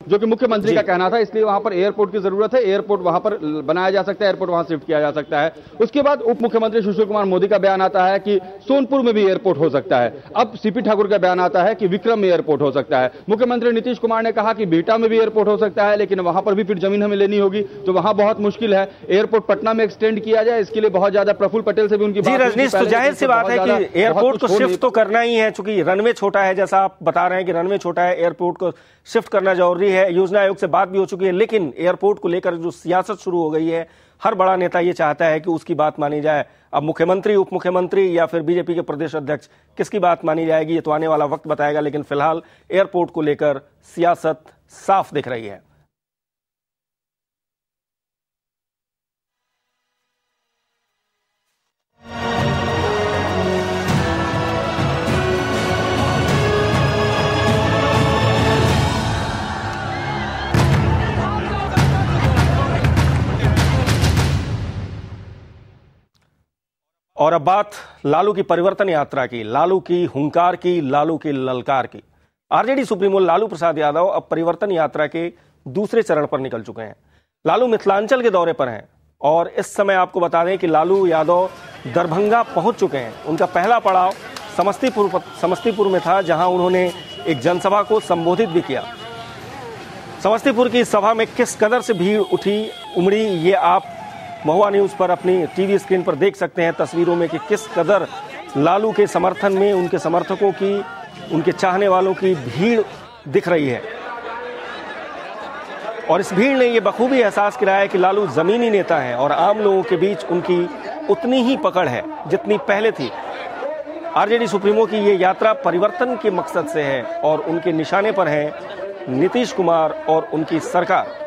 जो कि मुख्यमंत्री का कहना था, इसलिए वहां पर एयरपोर्ट की जरूरत है, एयरपोर्ट वहां पर बनाया जा सकता है, एयरपोर्ट वहां शिफ्ट किया जा सकता है। उसके बाद उप मुख्यमंत्री सुशील कुमार मोदी का बयान आता है कि सोनपुर में भी एयरपोर्ट हो सकता है। अब सीपी ठाकुर का बयान आता है कि विक्रम में एयरपोर्ट हो सकता है। मुख्यमंत्री नीतीश कुमार ने कहा कि बिहटा में भी एयरपोर्ट हो सकता है, लेकिन वहां पर भी फिर जमीन हमें लेनी होगी, तो वहां बहुत मुश्किल है। एयरपोर्ट पटना में एक्सटेंड किया जाए, इसके लिए बहुत ज्यादा प्रफुल्ल पटेल से भी उनकी बात। रजनीश, तो जाहिर सी बात है कि एयरपोर्ट को शिफ्ट तो करना ही है, चूंकि रनवे छोटा है, जैसा आप बता रहे हैं कि रनवे छोटा है, एयरपोर्ट को शिफ्ट करना जरूरी है। योजना आयोग से बात भी हो चुकी है, लेकिन एयरपोर्ट को लेकर जो सियासत शुरू हो गई है, हर बड़ा नेता ये चाहता है कि उसकी बात मानी जाए। अब मुख्यमंत्री, उप मुख्यमंत्री या फिर बीजेपी के प्रदेश अध्यक्ष, किसकी बात मानी जाएगी ये तो आने वाला वक्त बताएगा, लेकिन फिलहाल एयरपोर्ट को लेकर सियासत साफ दिख रही है। और अब बात लालू की परिवर्तन यात्रा की, लालू की हुंकार की, लालू की ललकार की। आरजेडी सुप्रीमो लालू प्रसाद यादव अब परिवर्तन यात्रा के दूसरे चरण पर निकल चुके हैं। लालू मिथिलांचल के दौरे पर हैं और इस समय आपको बता दें कि लालू यादव दरभंगा पहुंच चुके हैं। उनका पहला पड़ाव समस्तीपुर में था, जहां उन्होंने एक जनसभा को संबोधित भी किया। समस्तीपुर की सभा में किस कदर से भीड़ उमड़ी, ये आप महुआ न्यूज पर अपनी टीवी स्क्रीन पर देख सकते हैं तस्वीरों में कि किस कदर लालू के समर्थन में उनके समर्थकों की, उनके चाहने वालों की भीड़ दिख रही है। और इस भीड़ ने यह बखूबी एहसास कराया कि लालू जमीनी नेता हैं और आम लोगों के बीच उनकी उतनी ही पकड़ है जितनी पहले थी। आरजेडी सुप्रीमो की ये यात्रा परिवर्तन के मकसद से है और उनके निशाने पर है नीतीश कुमार और उनकी सरकार।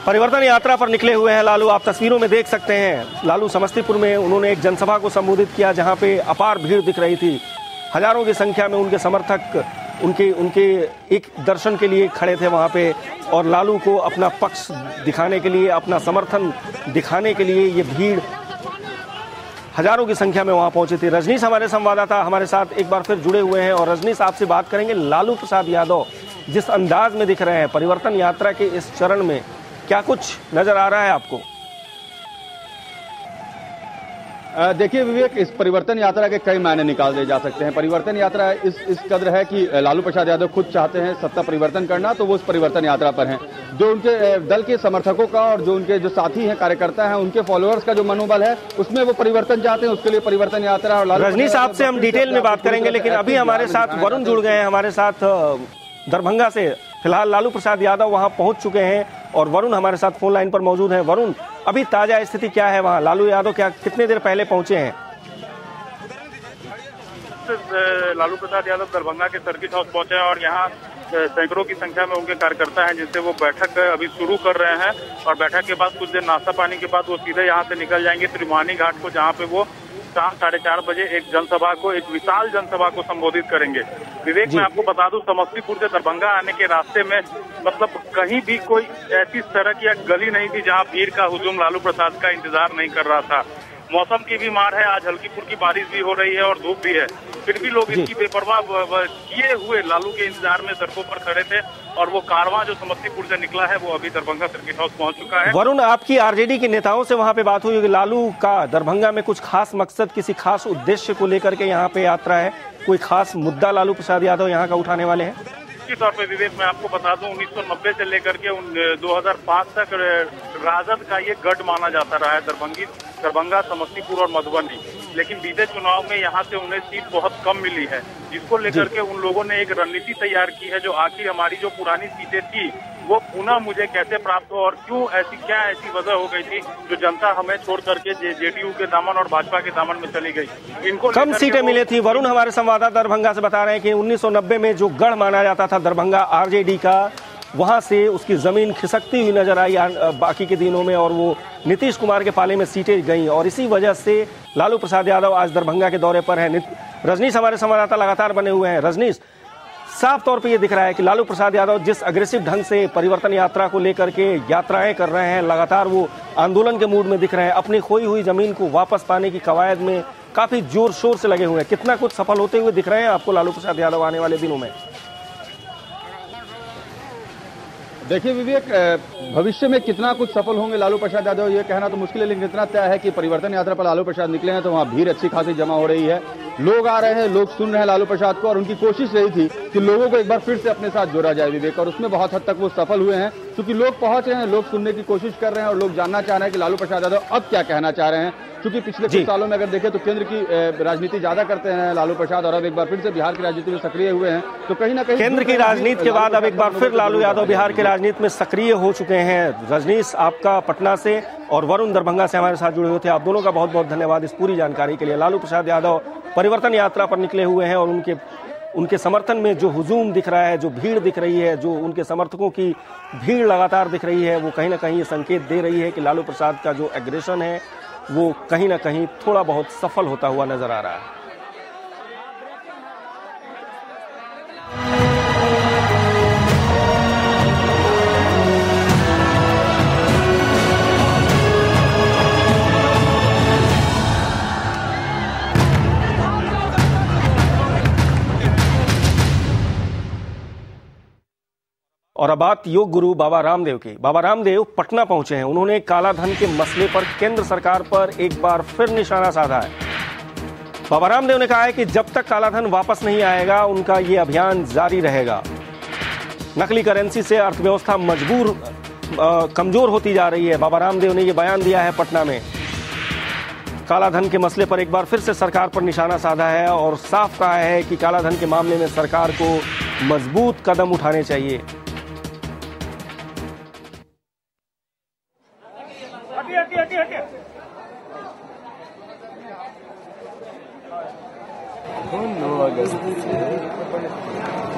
परिवर्तन यात्रा पर निकले हुए हैं लालू, आप तस्वीरों में देख सकते हैं। लालू समस्तीपुर में उन्होंने एक जनसभा को संबोधित किया, जहां पे अपार भीड़ दिख रही थी। हजारों की संख्या में उनके समर्थक उनके एक दर्शन के लिए खड़े थे वहां पे, और लालू को अपना पक्ष दिखाने के लिए, अपना समर्थन दिखाने के लिए ये भीड़ हजारों की संख्या में वहां पहुंची थी। रजनीश हमारे संवाददाता हमारे साथ एक बार फिर जुड़े हुए हैं, और रजनीश आपसे बात करेंगे। लालू प्रसाद यादव जिस अंदाज में दिख रहे हैं परिवर्तन यात्रा के इस चरण में, क्या कुछ नजर आ रहा है आपको? देखिए विवेक, इस परिवर्तन यात्रा के कई मायने निकाल दिए जा सकते हैं। परिवर्तन यात्रा इस कदर है कि लालू प्रसाद यादव खुद चाहते हैं सत्ता परिवर्तन करना, तो वो उस परिवर्तन यात्रा पर हैं। जो उनके दल के समर्थकों का और जो उनके जो साथी हैं, कार्यकर्ता हैं, उनके फॉलोअर्स का जो मनोबल है, उसमें वो परिवर्तन चाहते हैं, उसके लिए परिवर्तन यात्रा। और रजनीश, आपसे हम डिटेल में बात करेंगे, लेकिन अभी हमारे साथ वरुण जुड़ गए हैं, हमारे साथ दरभंगा से। फिलहाल लालू प्रसाद यादव वहां पहुंच चुके हैं और वरुण हमारे साथ फोन लाइन पर मौजूद हैं। वरुण, अभी ताजा स्थिति क्या है वहां? लालू यादव कितने देर पहले पहुंचे हैं? लालू प्रसाद यादव दरभंगा के सर्किट हाउस पहुंचे हैं और यहाँ सैकड़ों की संख्या में उनके कार्यकर्ता हैं, जिनसे वो बैठक अभी शुरू कर रहे हैं। और बैठक के बाद कुछ देर नाश्ता पानी के बाद वो सीधे यहाँ से निकल जाएंगे त्रिमानी घाट को, जहाँ पे वो शाम 4:30 बजे एक जनसभा को, एक विशाल जनसभा को संबोधित करेंगे। विवेक, मैं आपको बता दूं, समस्तीपुर से दरभंगा आने के रास्ते में मतलब कहीं भी कोई ऐसी सड़क या गली नहीं थी जहां भीड़ का हुजूम लालू प्रसाद का इंतजार नहीं कर रहा था। मौसम की भी मार है, आज हल्की फुल्की बारिश भी हो रही है और धूप भी है, फिर भी लोग इसकी बेपरवाह किए हुए लालू के इंतजार में सड़कों पर खड़े थे। और वो कारवां जो समस्तीपुर से निकला है वो अभी दरभंगा सर्किट हाउस पहुंच चुका है। वरुण, आपकी आरजेडी के नेताओं से वहां पे बात हुई कि लालू का दरभंगा में कुछ खास मकसद, किसी खास उद्देश्य को लेकर के यहाँ पे यात्रा है? कोई खास मुद्दा लालू प्रसाद यादव यहाँ का उठाने वाले हैं? निश्चित तौर पर विवेक, मैं आपको बता दूं, 1990 से लेकर के 2005 तक राजद का ये गढ़ माना जाता रहा है दरभंगा, समस्तीपुर और मधुबनी। लेकिन बीते चुनाव में यहाँ से उन्हें सीट बहुत कम मिली है, जिसको लेकर के उन लोगों ने एक रणनीति तैयार की है, जो आखिर हमारी जो पुरानी सीटें थी वो पुनः मुझे कैसे प्राप्त हो, और क्यों क्या ऐसी वजह हो गई थी जो जनता हमें छोड़ करके जेडीयू के दामन और भाजपा के दामन में चली गई। इनको कम सीटें मिली थी। वरुण हमारे संवाददाता दरभंगा से बता रहे हैं कि 1990 में जो गढ़ माना जाता था दरभंगा आरजेडी का, वहां से उसकी जमीन खिसकती हुई नजर आई बाकी के दिनों में, और वो नीतीश कुमार के पाले में सीटें गईं, और इसी वजह से लालू प्रसाद यादव आज दरभंगा के दौरे पर हैं। रजनीश हमारे संवाददाता लगातार बने हुए हैं। रजनीश, साफ तौर पे ये दिख रहा है कि लालू प्रसाद यादव जिस अग्रेसिव ढंग से परिवर्तन यात्रा को लेकर के यात्राएं कर रहे हैं, लगातार वो आंदोलन के मूड में दिख रहे हैं, अपनी खोई हुई जमीन को वापस पाने की कवायद में काफी जोर शोर से लगे हुए हैं। कितना कुछ सफल होते हुए दिख रहे हैं आपको लालू प्रसाद यादव आने वाले दिनों में? देखिए विवेक, भविष्य में कितना कुछ सफल होंगे लालू प्रसाद यादव ये कहना तो मुश्किल है, लेकिन इतना तय है कि परिवर्तन यात्रा पर लालू प्रसाद निकले हैं तो वहां भीड़ अच्छी खासी जमा हो रही है। लोग आ रहे हैं, लोग सुन रहे हैं लालू प्रसाद को, और उनकी कोशिश रही थी कि लोगों को एक बार फिर से अपने साथ जोड़ा जाए विवेक, और उसमें बहुत हद तक वो सफल हुए हैं क्योंकि लोग पहुंच रहे हैं, लोग सुनने की कोशिश कर रहे हैं और लोग जानना चाह रहे हैं कि लालू प्रसाद यादव अब क्या कहना चाह रहे हैं। क्योंकि पिछले कुछ सालों में अगर देखें तो केंद्र की राजनीति ज्यादा करते हैं लालू प्रसाद, और अब एक बार फिर से बिहार की राजनीति में सक्रिय हुए हैं, तो कहीं ना कहीं केंद्र की राजनीति के बाद अब एक बार फिर लालू यादव बिहार की राजनीति में सक्रिय हो चुके हैं। रजनीश आपका पटना से और वरुण दरभंगा से हमारे साथ जुड़े हुए थे, आप दोनों का बहुत बहुत धन्यवाद इस पूरी जानकारी के लिए। लालू प्रसाद यादव परिवर्तन यात्रा पर निकले हुए हैं और उनके समर्थन में जो हुजूम दिख रहा है, जो भीड़ दिख रही है, जो उनके समर्थकों की भीड़ लगातार दिख रही है, वो कहीं ना कहीं ये संकेत दे रही है कि लालू प्रसाद का जो एग्रेशन है वो कहीं ना कहीं थोड़ा बहुत सफल होता हुआ नजर आ रहा है। और अब बात योग गुरु बाबा रामदेव की। बाबा रामदेव पटना पहुंचे हैं। उन्होंने कालाधन के मसले पर केंद्र सरकार पर एक बार फिर निशाना साधा है। बाबा रामदेव ने कहा है कि जब तक कालाधन वापस नहीं आएगा उनका ये अभियान जारी रहेगा। नकली करेंसी से अर्थव्यवस्था कमजोर होती जा रही है। बाबा रामदेव ने यह बयान दिया है पटना में। कालाधन के मसले पर एक बार फिर से सरकार पर निशाना साधा है और साफ कहा है कि कालाधन के मामले में सरकार को मजबूत कदम उठाने चाहिए।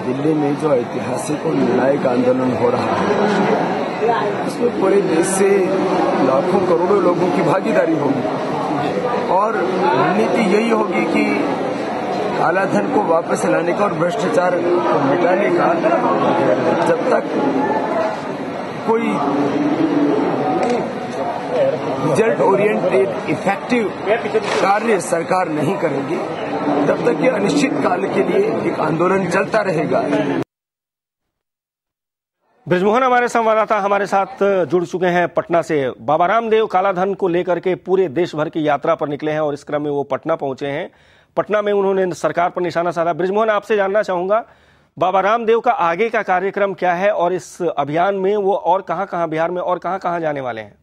दिल्ली में जो ऐतिहासिक और निर्णायक आंदोलन हो रहा है उसमें पूरे देश से लाखों करोड़ों लोगों की भागीदारी होगी और रणनीति यही होगी कि कालाधन को वापस लाने का और भ्रष्टाचार को मिटाने का। जब तक कोई रिजल्ट ओरिएंटेड इफेक्टिव कार्य सरकार नहीं करेगी तब तक ये अनिश्चित काल के लिए एक आंदोलन चलता रहेगा। ब्रिजमोहन हमारे संवाददाता हमारे साथ जुड़ चुके हैं पटना से। बाबा रामदेव कालाधन को लेकर के पूरे देश भर की यात्रा पर निकले हैं और इस क्रम में वो पटना पहुंचे हैं। पटना में उन्होंने सरकार पर निशाना साधा। ब्रिजमोहन, आपसे जानना चाहूंगा बाबा रामदेव का आगे का कार्यक्रम क्या है और इस अभियान में वो और कहां-कहां बिहार में और कहां-कहां जाने वाले हैं?